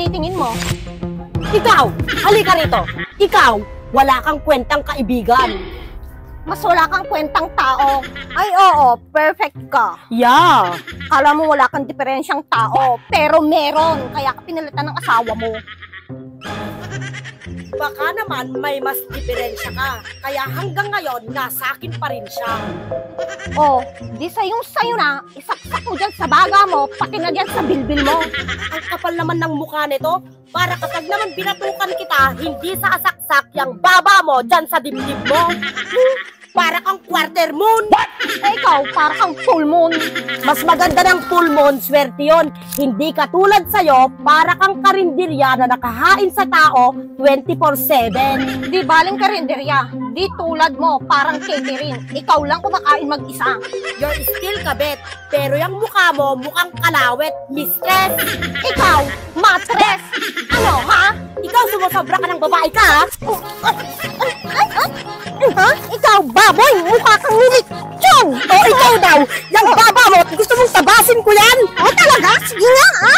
tinitingin mo? Ikaw, halika rito. Ikaw, wala kang kwentang kaibigan. Mas wala kang kwentang tao. Ay oo, perfect ka. Yeah. Kala mo wala kang diferensyang tao, pero meron. Kaya ka pinalitan ng asawa mo. Baka naman may mas diferensya ka. Kaya hanggang ngayon, nasa akin pa rin siya. Oh, di sayo na, isaksak mo dyan sa baga mo, pati na dyan sa bilbil mo. Ang kapal naman ng mukha nito. Para kapag naman binatukan kita, hindi sa asaksak yung baba mo dyan sa dibdib mo. Para kang quarter moon. Eh ikaw, para kang full moon. Mas maganda ng full moon, swerte yun. Hindi katulad sa'yo, para kang karinderya na nakahain sa tao 24/7. Di baling karinderya. Di tulad mo, parang catering. Ikaw lang kumakain mag-isa. You're still kabet, pero yung mukha mo mukhang kalawet, mistress. Ikaw, matres. Ano, ha? Ikaw sumusobra ka ng babae ka, ha? Ha? Ikaw, baboy! Mukha kang nilik! Chong! O ikaw daw, yung baba mo, gusto mong tabasin ko yan? O talaga? Sige nga, ha?